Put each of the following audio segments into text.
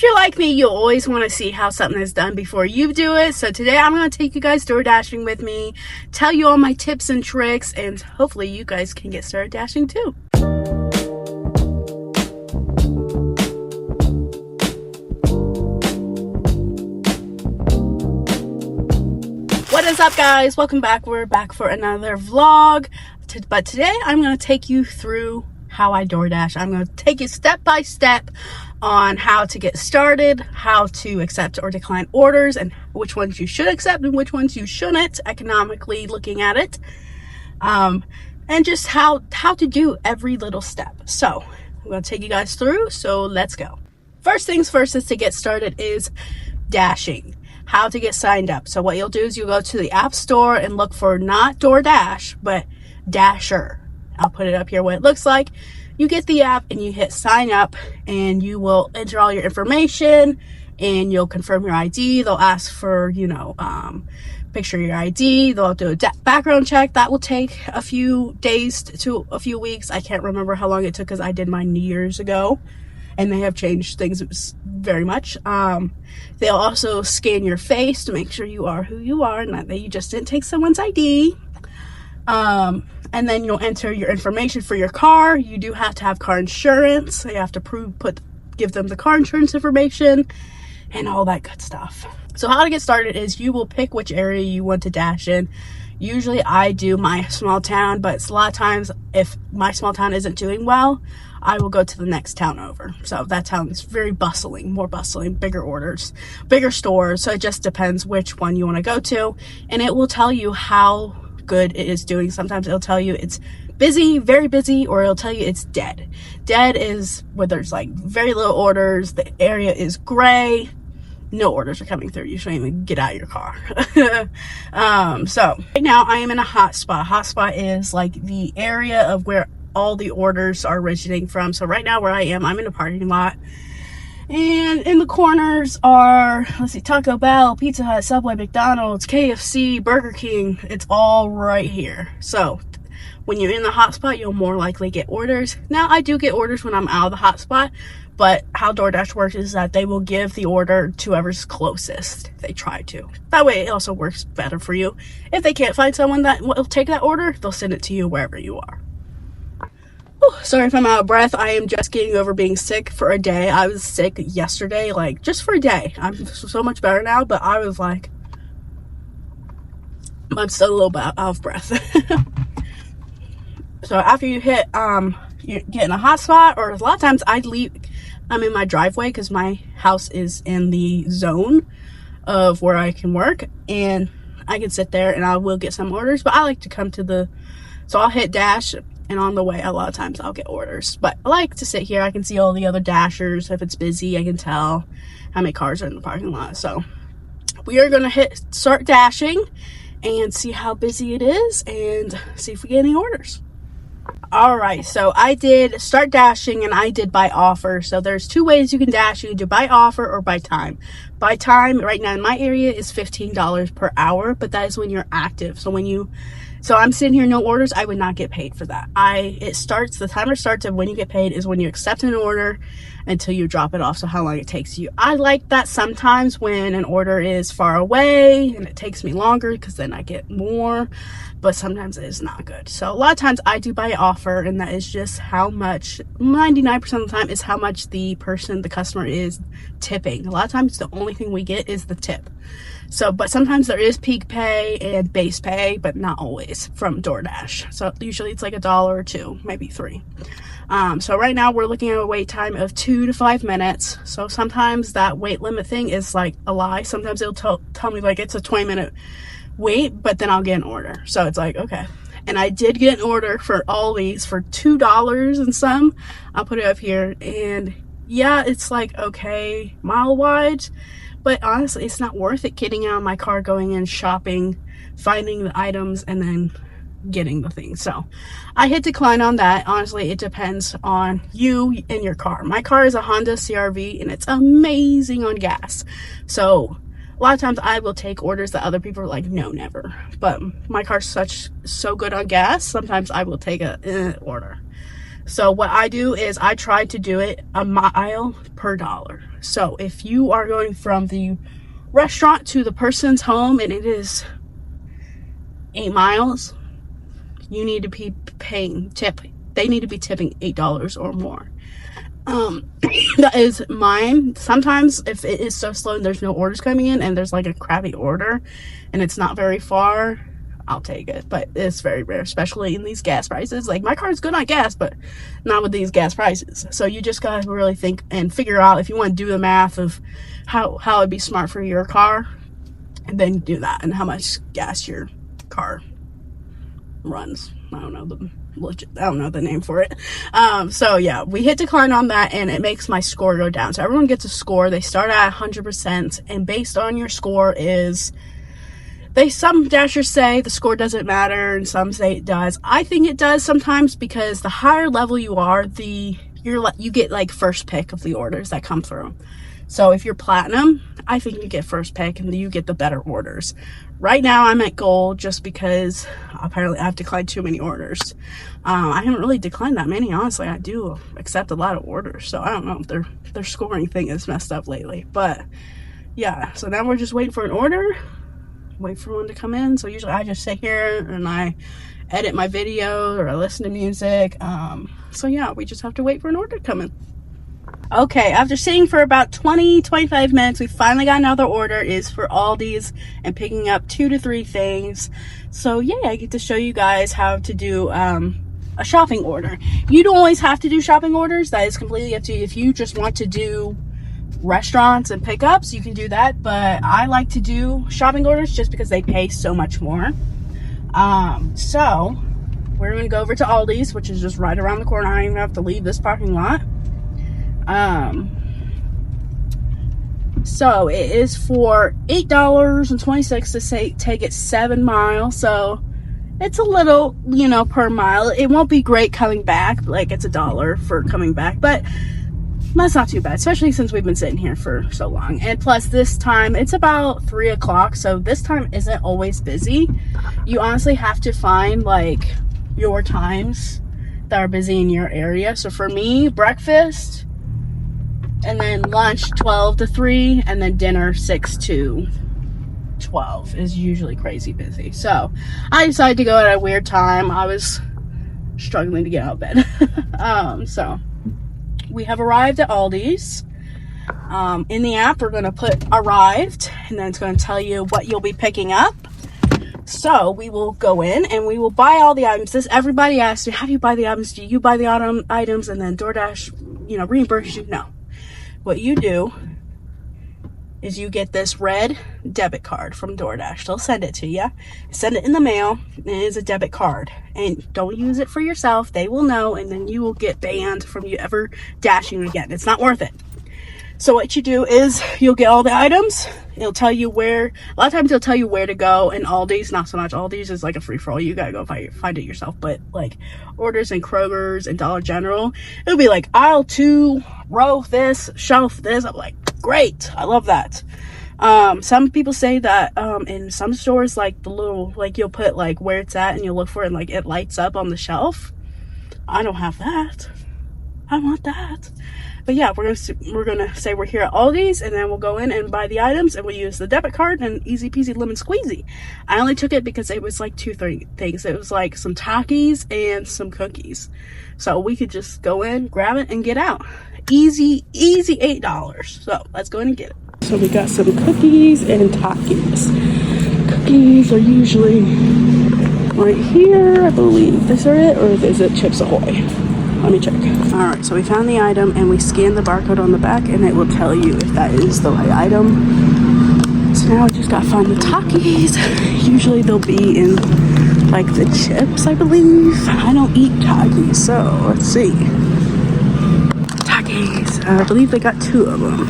if you're like me, you'll always want to see how something is done before you do it. So today I'm going to take you guys door dashing with me, tell you all my tips and tricks, and hopefully you guys can get started dashing too. What is up, guys? Welcome back. We're back for another vlog. But today I'm going to take you through how I DoorDash. I'm going to take you step by step on how to get started, how to accept or decline orders, and which ones you should accept and which ones you shouldn't, economically looking at it, and just how to do every little step. So I'm going to take you guys through, so let's go. First things first is to get started is dashing. How to get signed up. So what you'll do is you'll go to the app store and look for not DoorDash, but Dasher. I'll put it up here what it looks like. You get the app and you hit sign up, and you will enter all your information and you'll confirm your ID. They'll ask for, picture of your ID. They'll do a background check. That will take a few days to a few weeks. I can't remember how long it took because I did mine years ago and they have changed things very much. They'll also scan your face to make sure you are who you are and that you just didn't take someone's ID. And then you'll enter your information for your car. You do have to have car insurance. So you have to give them the car insurance information and all that good stuff. So how to get started is you will pick which area you want to dash in. Usually I do my small town, but a lot of times if my small town isn't doing well, I will go to the next town over. So that town is very bustling, more bustling, bigger orders, bigger stores. So it just depends which one you want to go to, and it will tell you how good it is doing. Sometimes it'll tell you it's busy, very busy, or it'll tell you it's dead. Dead is where there's like very little orders. The area is gray. No orders are coming through. You shouldn't even get out of your car. So right now I am in a hotspot. Hotspot is like the area of where all the orders are originating from. So right now where I am, I'm in a parking lot. And in the corners are, let's see, Taco Bell, Pizza Hut, Subway, McDonald's, KFC, Burger King. It's all right here. So when you're in the hotspot, you'll more likely get orders. Now, I do get orders when I'm out of the hotspot, but how DoorDash works is that they will give the order to whoever's closest. They try to. That way, it also works better for you. If they can't find someone that will take that order, they'll send it to you wherever you are. Sorry if I'm out of breath. I am just getting over being sick for a day. I was sick yesterday, like just for a day. I'm so much better now, but I was like, I'm still a little bit out of breath. So after you hit, you get in a hot spot, or a lot of times I'm in my driveway because my house is in the zone of where I can work, and I can sit there and I will get some orders, but I like to come to so I'll hit dash. And on the way, a lot of times I'll get orders. But I like to sit here. I can see all the other dashers. If it's busy, I can tell how many cars are in the parking lot. So we are going to start dashing and see how busy it is and see if we get any orders. All right, so I did start dashing and I did by offer. So there's two ways you can dash. You can do by offer or by time. By time, right now in my area, is $15 per hour, but that is when you're active. So I'm sitting here, no orders, I would not get paid for that. The timer starts of when you get paid is when you accept an order until you drop it off, so how long it takes you. I like that sometimes when an order is far away and it takes me longer because then I get more, but sometimes it is not good. So a lot of times I do by offer, and that is just how much, 99% of the time is how much the customer is tipping. A lot of times the only thing we get is the tip. So, but sometimes there is peak pay and base pay, but not always from DoorDash. So usually it's like $1 or $2, maybe $3. So right now we're looking at a wait time of 2 to 5 minutes. So sometimes that wait limit thing is like a lie. Sometimes it'll tell me like it's a 20-minute wait, but then I'll get an order. So it's like, okay. And I did get an order for all these for $2 and some. I'll put it up here. And yeah, it's like, okay, mile wide. But honestly, it's not worth it getting out of my car, going in, shopping, finding the items, and then getting the things. So I hit decline on that. Honestly, it depends on you and your car. My car is a Honda CR-V, and it's amazing on gas. So a lot of times I will take orders that other people are like, no, never. But my car's so good on gas, sometimes I will take a order. So what I do is I try to do it a mile per dollar. So if you are going from the restaurant to the person's home and it is 8 miles, you need to be paying tip. They need to be tipping $8 or more. That is mine. Sometimes if it is so slow and there's no orders coming in and there's like a crappy order and it's not very far, I'll take it. But it's very rare, especially in these gas prices. Like, my car's good on gas, but not with these gas prices. So you just gotta really think and figure out if you want to do the math of how it'd be smart for your car, and then do that, and how much gas your car runs. I don't know the name for it. So yeah, we hit decline on that, and it makes my score go down. So everyone gets a score. They start at 100%, and based on your score is, some dashers say the score doesn't matter, and some say it does. I think it does sometimes, because the higher level you are, you get like first pick of the orders that come through. So if you're platinum, I think you get first pick and you get the better orders. Right now I'm at gold just because apparently I've declined too many orders. I haven't really declined that many, honestly. I do accept a lot of orders, so I don't know if their scoring thing is messed up lately. But yeah, so now we're just waiting for an order, wait for one to come in. So usually I just sit here and I edit my videos or I listen to music. So yeah, we just have to wait for an order to come in. Okay, after sitting for about 20-25 minutes, we finally got another order. Is for Aldi's and picking up 2 to 3 things. So yeah, I get to show you guys how to do a shopping order. You don't always have to do shopping orders. That is completely up to you. If you just want to do restaurants and pickups, you can do that, but I like to do shopping orders just because they pay so much more. So we're gonna go over to Aldi's, which is just right around the corner. I don't even have to leave this parking lot. So it is for $8.26 to take it 7 miles. So it's a little, per mile. It won't be great coming back. Like, it's $1 for coming back, but that's not too bad, especially since we've been sitting here for so long. And plus, this time it's about 3 o'clock, so this time isn't always busy. You honestly have to find like your times that are busy in your area. So for me, breakfast and then lunch 12 to 3, and then dinner 6 to 12 is usually crazy busy. So I decided to go at a weird time. I was struggling to get out of bed. So we have arrived at Aldi's. In the app, we're going to put arrived, and then it's going to tell you what you'll be picking up. So we will go in and we will buy all the items. Everybody asks me, how do you buy the items? Do you buy the items and then DoorDash, reimburses you? No. What you do is you get this red debit card from DoorDash. They'll send it to you. Send it in the mail. It is a debit card. And don't use it for yourself. They will know, and then you will get banned from you ever dashing again. It's not worth it. So what you do is you'll get all the items. It'll tell you where, a lot of times it'll tell you where to go. And Aldi's, not so much. Aldi's is like a free-for-all. You gotta go find it yourself. But like Orders and Kroger's and Dollar General, it'll be like aisle 2, row this, shelf this. I'm like, great, I love that. Some people say that in some stores, like the little, like you'll put like where it's at and you'll look for it and like it lights up on the shelf. I don't have that. I want that. But yeah, we're gonna say we're here at Aldi's, and then we'll go in and buy the items, and we'll use the debit card, and easy peasy lemon squeezy. I only took it because it was like 2 things. It was like some Takis and some cookies, so we could just go in, grab it, and get out. Easy $8. So let's go in and get it. So we got some cookies and Takis. Cookies are usually right here, I believe. Is there it, or is it Chips Ahoy? Let me check. All right, so we found the item and we scanned the barcode on the back, and it will tell you if that is the right item. So now I just gotta find the Takis. Usually they'll be in like the chips, I believe. I don't eat Takis, so let's see. Takis. I believe they got 2 of them.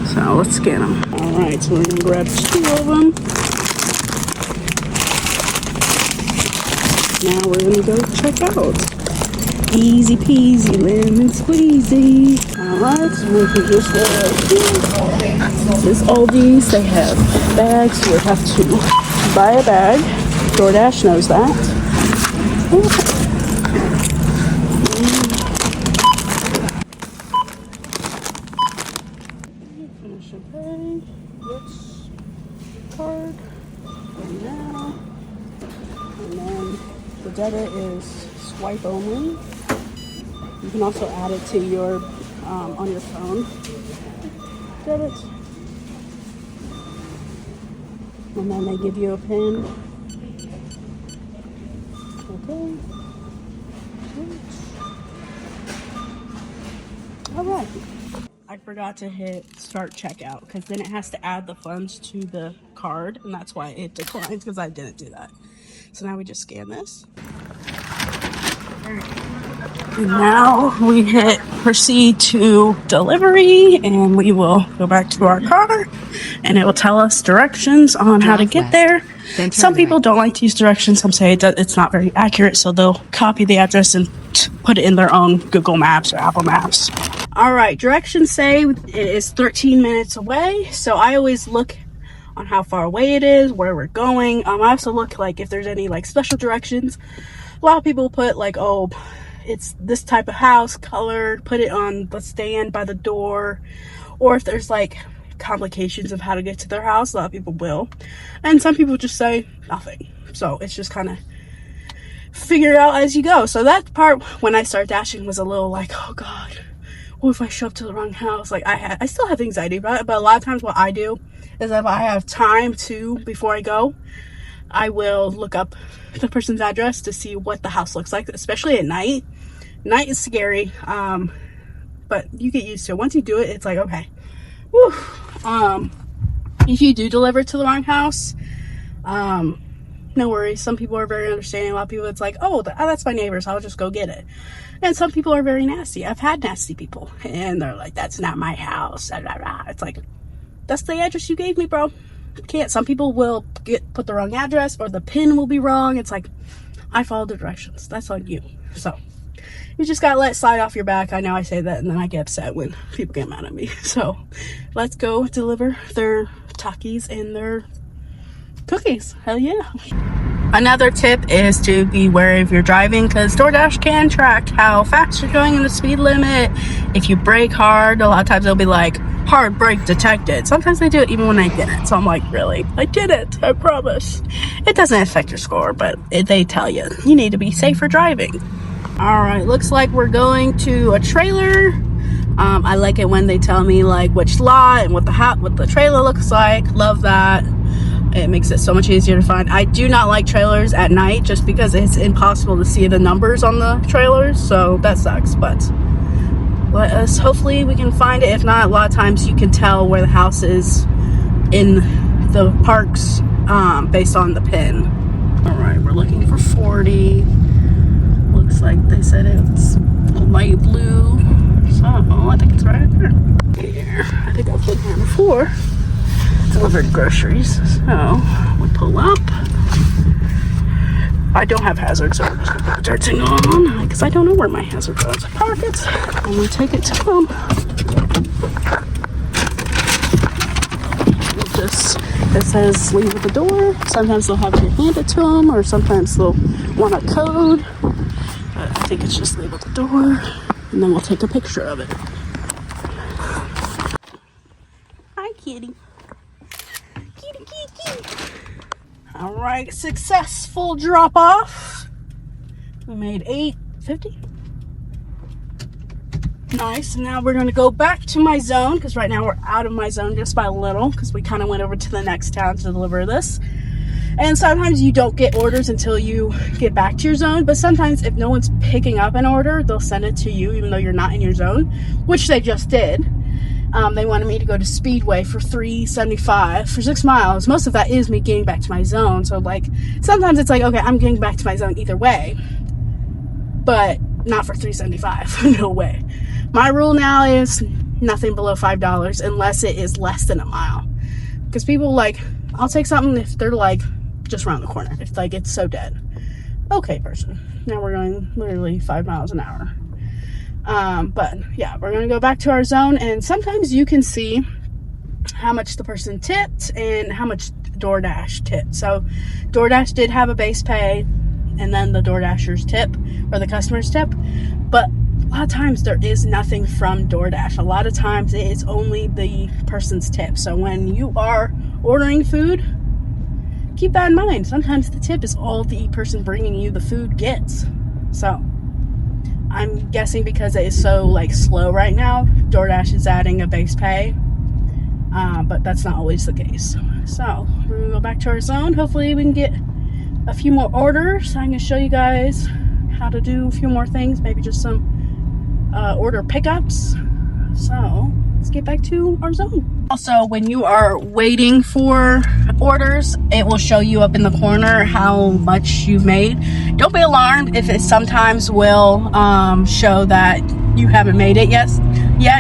So let's scan them. All right, so we're gonna grab 2 of them. Now we're gonna go check out. Easy peasy, lemon squeezy. Alright, so we can just this is Aldi's. They have bags. You have to buy a bag. DoorDash knows that. And I should pay this card right now. And then the debit is swipe only. You can also add it to your on your phone. Debit. And then they give you a PIN. Okay. All right. I forgot to hit start checkout because then it has to add the funds to the card, and that's why it declines, because I didn't do that. So now we just scan this. And now we hit proceed to delivery, and we will go back to our car, and it will tell us directions on how to get there. Some people don't like to use directions. Some say it's not very accurate, so they'll copy the address and put it in their own Google Maps or Apple Maps. All right, directions say it is 13 minutes away, so I always look on how far away it is, where we're going. I also look like if there's any like special directions. A lot of people put like, oh, it's this type of house, color, put it on the stand by the door, or if there's like complications of how to get to their house, a lot of people will, and some people just say nothing. So it's just kind of figure it out as you go. So that part when I started dashing was a little like, oh god, what if I show up to the wrong house? Like I still have anxiety about it, but a lot of times what I do is if I have time to before I go, I will look up the person's address to see what the house looks like, especially at night. Night is scary, but you get used to it. Once you do it, it's like, okay. Whew. If you do deliver to the wrong house, no worries. Some people are very understanding. A lot of people, it's like, oh, that's my neighbor's, I'll just go get it. And some people are very nasty. I've had nasty people, and they're like, that's not my house. It's like, that's the address you gave me, bro. Can't. Some people will put the wrong address, or the PIN will be wrong. It's like, I followed the directions. That's on you. So you just gotta let it slide off your back. I know I say that, and then I get upset when people get mad at me. So let's go deliver their Takis and their cookies. Hell yeah. Another tip is to be wary of your driving, because DoorDash can track how fast you're going in the speed limit. If you brake hard, a lot of times they'll be like, hard brake detected. Sometimes they do it even when I didn't. So I'm like, really? I did it. I promise. It doesn't affect your score, but they tell you need to be safer driving. All right, looks like we're going to a trailer. I like it when they tell me like which lot and what the trailer looks like. Love that. It makes it so much easier to find. I do not like trailers at night just because it's impossible to see the numbers on the trailers, so that sucks. But hopefully we can find it. If not, a lot of times you can tell where the house is in the parks based on the PIN. All right, we're looking for 40. Looks like they said it's light blue, so I think it's right there. Here, I think I've been here before. Delivered groceries, so we pull up. I don't have hazards, so we're just gonna put everything on because I don't know where my hazards are. So park it, and we take it to them. It says leave at the door. Sometimes they'll have you hand it to them, or sometimes they'll want a code. But I think it's just leave at the door, and then we'll take a picture of it. Hi, kitty. All right, successful drop off. We made $8.50. Nice. Now we're going to go back to my zone, because right now we're out of my zone just by a little, because we kind of went over to the next town to deliver this. And sometimes you don't get orders until you get back to your zone, but sometimes if no one's picking up an order, they'll send it to you even though you're not in your zone, which they just did. They wanted me to go to Speedway for $3.75 for 6 miles. Most of that is me getting back to my zone. So like sometimes it's like, okay, I'm getting back to my zone either way, but not for $3.75. No way. My rule now is nothing below $5 unless it is less than a mile. Because people like, I'll take something if they're like just around the corner. If like it's so dead. Okay, person. Now we're going literally 5 miles an hour. But yeah, we're going to go back to our zone, and sometimes you can see how much the person tipped and how much DoorDash tipped. So DoorDash did have a base pay and then the DoorDashers tip, or the customers tip, but lot of times there is nothing from DoorDash. A lot of times it is only the person's tip. So when you are ordering food, keep that in mind. Sometimes the tip is all the person bringing you the food gets. So I'm guessing because it is so like slow right now, DoorDash is adding a base pay, but that's not always the case. So we're gonna go back to our zone. Hopefully we can get a few more orders. I'm gonna show you guys how to do a few more things, maybe just some order pickups. So let's get back to our zone. Also, when you are waiting for orders, it will show you up in the corner how much you've made. Don't be alarmed if it sometimes will show that you haven't made it yet,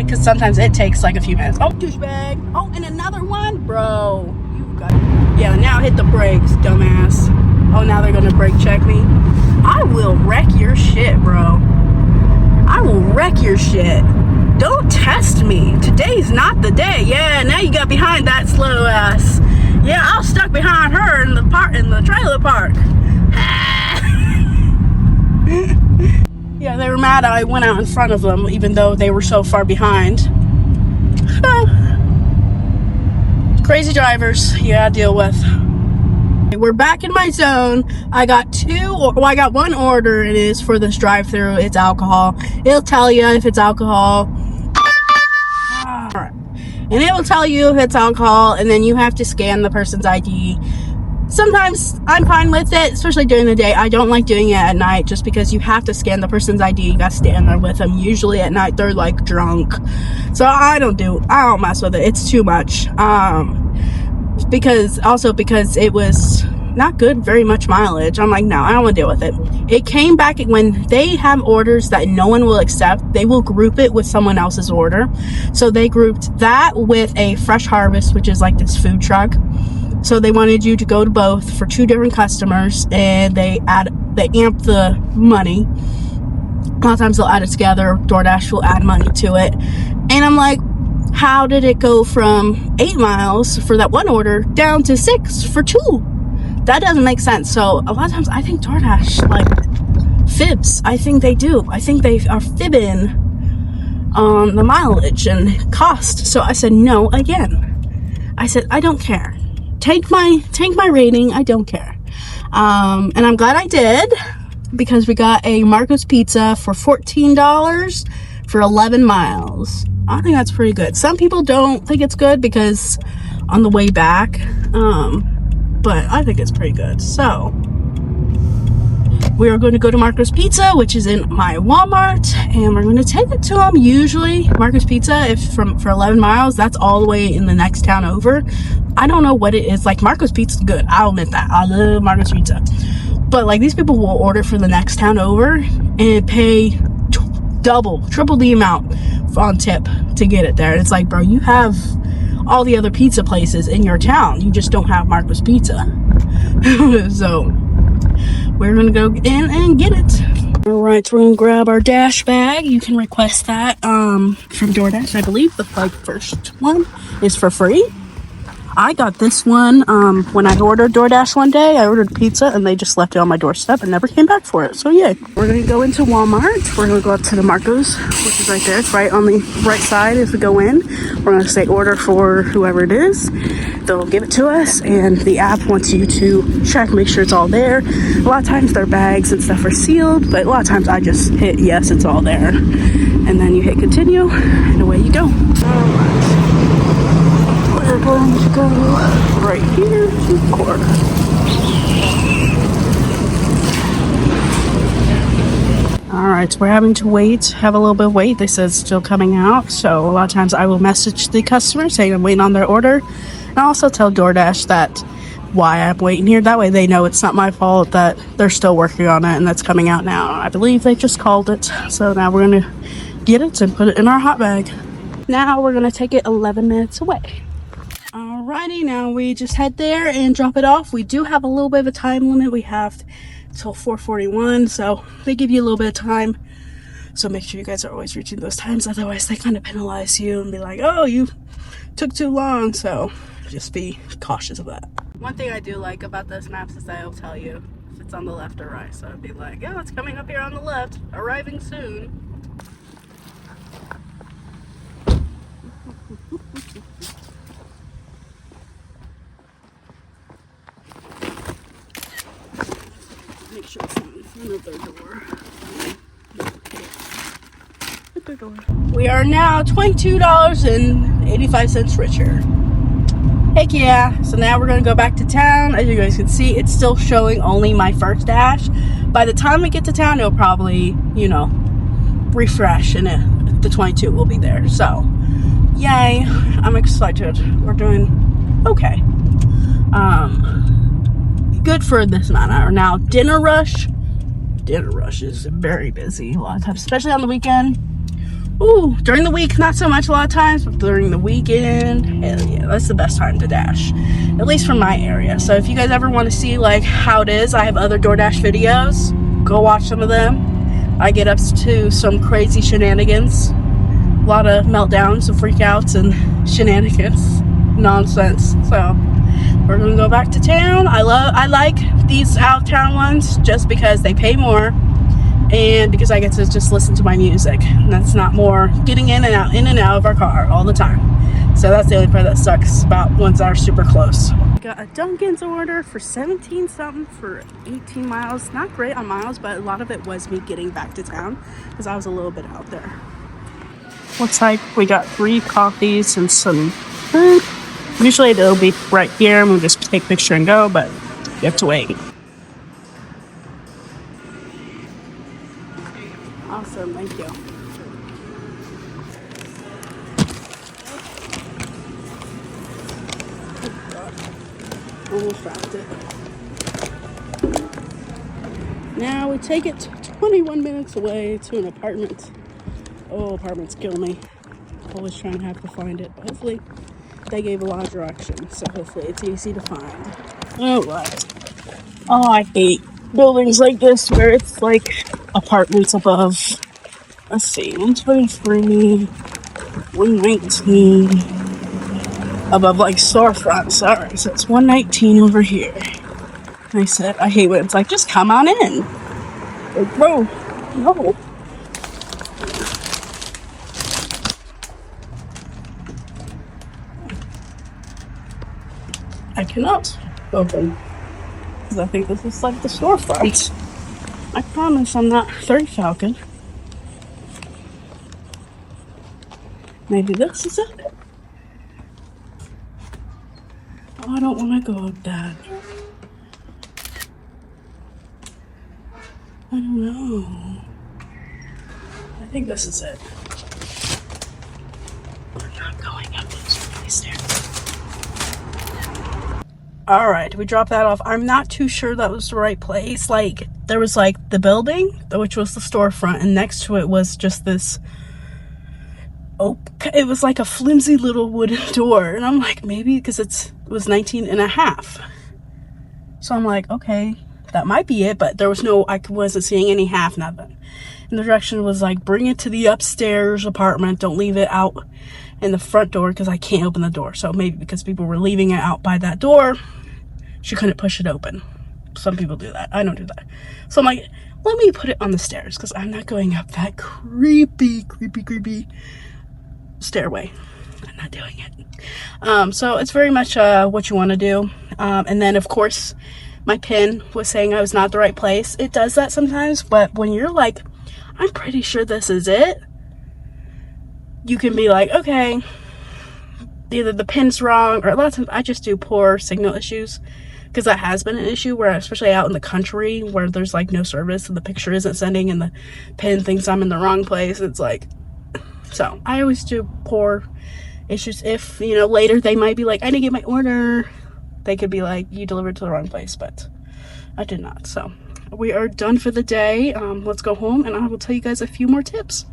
because sometimes it takes like a few minutes. Oh, douchebag. Oh, and another one? Bro, you got it. Yeah, now hit the brakes, dumbass. Oh, now they're gonna brake check me. I will wreck your shit, bro. I will wreck your shit. Don't test me. Today's not the day. Yeah, now you got behind that slow ass. Yeah, I was stuck behind her in the trailer park. Yeah, they were mad I went out in front of them, even though they were so far behind. Crazy drivers you gotta deal with. We're back in my zone. I got one order. It is for this drive-through. It's alcohol. It'll tell you if it's alcohol. Alright. And it will tell you if it's alcohol, and then you have to scan the person's ID. Sometimes I'm fine with it, especially during the day. I don't like doing it at night just because you have to scan the person's ID. You gotta stand there with them. Usually at night they're like drunk. So I don't mess with it. It's too much. Because it was not good, very much mileage. I'm like, no, I don't want to deal with it. It came back when they have orders that no one will accept. They will group it with someone else's order. So they grouped that with a Fresh Harvest, which is like this food truck. So they wanted you to go to both for two different customers, and they amp the money. A lot of times they'll add it together. DoorDash will add money to it. And I'm like, how did it go from 8 miles for that one order down to 6 for 2? That doesn't make sense. So a lot of times I think DoorDash like fibs. I think they do. I think they are fibbing on the mileage and cost. So I said no again. I said I don't care. Take my rating. I don't care. And I'm glad I did, because we got a Marco's pizza for $14 for 11 miles. I think that's pretty good. Some people don't think it's good because on the way back, but I think it's pretty good. So we are going to go to Marco's Pizza, which is in my Walmart, and we're going to take it to them. Usually Marco's Pizza, for 11 miles, that's all the way in the next town over. I don't know what it is. Like, Marco's Pizza is good. I'll admit that. I love Marco's Pizza. But like, these people will order for the next town over and pay triple the amount on tip to get it there. And it's like, bro, you have all the other pizza places in your town. You just don't have Marco's Pizza. So we're gonna go in and get it. All right, so we're gonna grab our Dash bag. You can request that from DoorDash. I believe the first one is for free. I got this one when I ordered DoorDash one day. I ordered pizza and they just left it on my doorstep and never came back for it. So yeah, we're gonna go into Walmart. We're gonna go up to the Marco's, which is right there. It's right on the right side as we go in. We're gonna say order for whoever it is. They'll give it to us, and the app wants you to check, make sure it's all there. A lot of times their bags and stuff are sealed, but a lot of times I just hit yes, it's all there. And then you hit continue and away you go. All right. We're going to go right here to the corner. Alright, so we're having to have a little bit of wait. They said it's still coming out. So a lot of times I will message the customer saying I'm waiting on their order. And I also tell DoorDash that why I'm waiting here. That way they know it's not my fault, that they're still working on it and that's coming out now. I believe they just called it. So now we're going to get it and put it in our hot bag. Now we're going to take it 11 minutes away. Alrighty, now we just head there and drop it off. We do have a little bit of a time limit. We have till 4:41, so they give you a little bit of time. So make sure you guys are always reaching those times. Otherwise, they kind of penalize you and be like, oh, you took too long. So just be cautious of that. One thing I do like about this maps is that it'll tell you if it's on the left or right. So it'd be like, oh, it's coming up here on the left, arriving soon. Another door. Another door. We are now $22.85 richer. Heck yeah. So now we're going to go back to town. As you guys can see, it's still showing only my first dash. By the time we get to town, it'll probably, you know, refresh and the 22 will be there. So, yay. I'm excited. We're doing okay. Good for this amount of hour. Now, dinner rush is very busy a lot of times, especially on the weekend. Ooh, during the week, not so much a lot of times, but during the weekend, hell yeah, that's the best time to dash, at least from my area. So if you guys ever want to see like how it is, I have other DoorDash videos. Go watch some of them. I get up to some crazy shenanigans, a lot of meltdowns and freakouts and shenanigans, nonsense. So we're gonna go back to town. I like these out of town ones just because they pay more. And because I get to just listen to my music, and that's not more getting in and out of our car all the time. So that's the only part that sucks about ones that are super close. Got a Dunkin's order for 17 something for 18 miles. Not great on miles, but a lot of it was me getting back to town because I was a little bit out there. Looks like we got 3 coffees and some food. Usually they'll be right here and we'll just take a picture and go, but you have to wait. Awesome, thank you. Almost dropped it. Now we take it 21 minutes away to an apartment. Oh, apartments kill me. Always trying to have to find it, but hopefully they gave a lot of directions, so hopefully it's easy to find. Alright. Oh, I hate buildings like this where it's like apartments above. Let's see, 123, 119 above like storefronts. Alright, so it's 119 over here. And I said, I hate when it's like, just come on in. Like, bro, no. I cannot open because I think this is like the storefront. I promise I'm not 30 Falcon. Maybe this is it. Oh, I don't want to go up that. I don't know. I think this is it. I'm not going up those stairs. Alright, we dropped that off. I'm not too sure that was the right place. Like, there was like the building, which was the storefront, and next to it was just this, it was like a flimsy little wooden door. And I'm like, maybe because it was 19 and a half. So I'm like, okay, that might be it, but there was no, I wasn't seeing any half, nothing. And the direction was like, bring it to the upstairs apartment. Don't leave it out in the front door because I can't open the door. So maybe because people were leaving it out by that door, she couldn't push it open. Some people do that. I don't do that. So I'm like, let me put it on the stairs because I'm not going up that creepy stairway. I'm not doing it. So it's very much what you want to do. And then of course my pin was saying I was not the right place. It does that sometimes, but when you're like, I'm pretty sure this is it, you can be like, okay, either the pin's wrong, or a lot of times I just do poor signal issues, because that has been an issue where, especially out in the country where there's like no service and the picture isn't sending and the pin thinks I'm in the wrong place. It's like, so I always do poor issues. If, you know, later they might be like, I didn't get my order, they could be like, you delivered to the wrong place, but I did not. So we are done for the day. Let's go home and I will tell you guys a few more tips.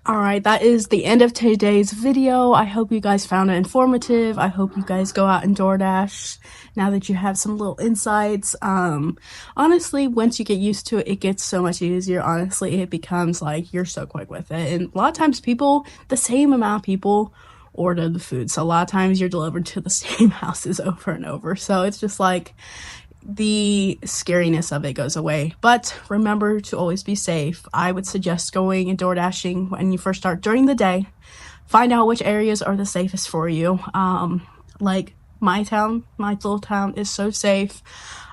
Alright, that is the end of today's video. I hope you guys found it informative. I hope you guys go out and DoorDash now that you have some little insights. Honestly, once you get used to it, it gets so much easier. Honestly, it becomes like you're so quick with it. And a lot of times people, the same amount of people order the food. So a lot of times you're delivered to the same houses over and over. So it's just like the scariness of it goes away. But remember to always be safe. I would suggest going and DoorDashing when you first start during the day. Find out which areas are the safest for you. Like my town, my little town is so safe.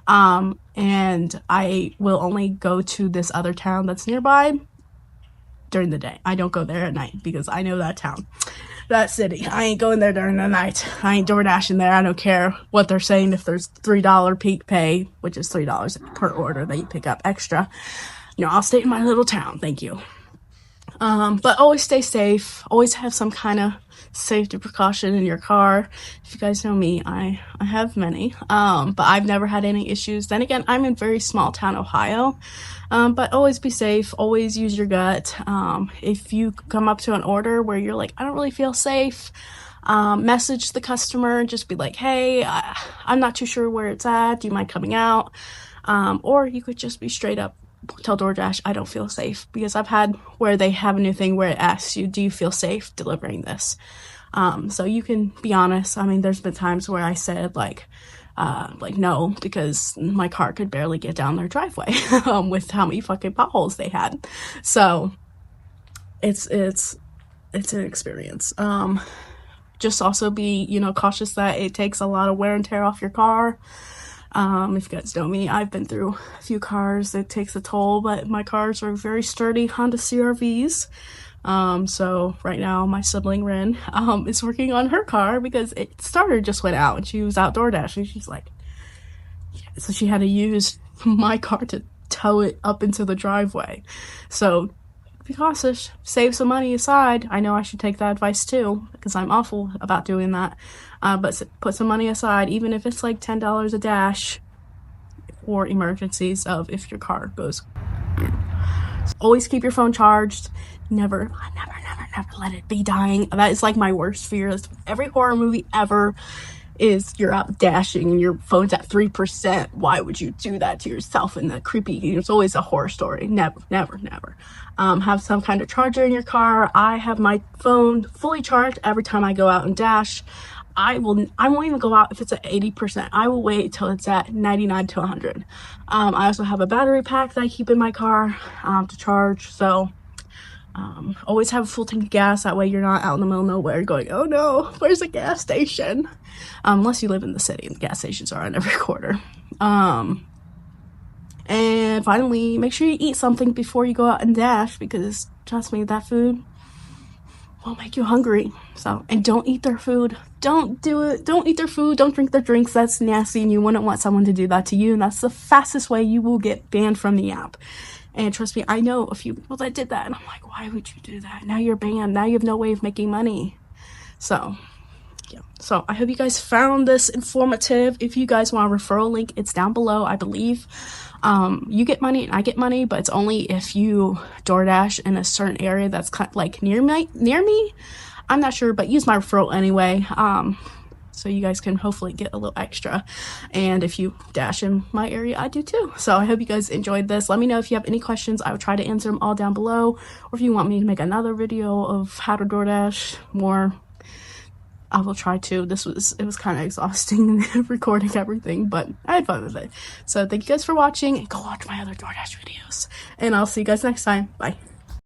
And I will only go to this other town that's nearby during the day. I don't go there at night because I know that town, that city. I ain't going there during the night. I ain't DoorDashing there. I don't care what they're saying. If there's $3 peak pay, which is $3 per order that you pick up extra, I'll stay in my little town. Thank you. But always stay safe. Always have some kind of safety precaution in your car. If you guys know me, I have many, but I've never had any issues. Then again, I'm in very small town Ohio, but always be safe. Always use your gut. If you come up to an order where you're like, I don't really feel safe, message the customer and just be like, hey, I'm not too sure where it's at. Do you mind coming out? Or you could just be straight up tell DoorDash, I don't feel safe, because I've had where they have a new thing where it asks you, do you feel safe delivering this? So you can be honest. I mean, there's been times where I said like no, because my car could barely get down their driveway with how many fucking potholes they had. So it's an experience. Just also be, cautious that it takes a lot of wear and tear off your car. If you guys know me, I've been through a few cars. It takes a toll, but my cars are very sturdy Honda CR-Vs. So right now my sibling Ren, is working on her car because its starter just went out and she was out DoorDash, and she's like, yeah. So she had to use my car to tow it up into the driveway. So be cautious, save some money aside. I know I should take that advice too, because I'm awful about doing that. But put some money aside, even if it's like $10 a dash for emergencies of if your car goes. So always keep your phone charged. Never let it be dying. That is like my worst fear. Every horror movie ever is you're out dashing and your phone's at 3%. Why would you do that to yourself? And the creepy, it's always a horror story. Never. Have some kind of charger in your car. I have my phone fully charged every time I go out and dash. I won't even go out if it's at 80%. I will wait till it's at 99 to 100. I also have a battery pack that I keep in my car to charge. So always have a full tank of gas. That way you're not out in the middle of nowhere going, oh no, where's a gas station? Unless you live in the city and gas stations are on every corner. And finally, make sure you eat something before you go out and dash, because trust me, that food will make you hungry. So, and don't eat their food. Don't do it. Don't eat their food. Don't drink their drinks. That's nasty, and you wouldn't want someone to do that to you. And that's the fastest way you will get banned from the app. And trust me, I know a few people that did that, and I'm like, why would you do that? Now you're banned. Now you have no way of making money. So yeah. So I hope you guys found this informative. If you guys want a referral link, it's down below, I believe. You get money and I get money, but it's only if you DoorDash in a certain area that's kind of like near me. I'm not sure, but use my referral anyway. So you guys can hopefully get a little extra. And if you dash in my area, I do too. So I hope you guys enjoyed this. Let me know if you have any questions. I will try to answer them all down below. Or if you want me to make another video of how to DoorDash more, I will try to. It was kind of exhausting recording everything, but I had fun with it. So thank you guys for watching, and go watch my other DoorDash videos. And I'll see you guys next time. Bye.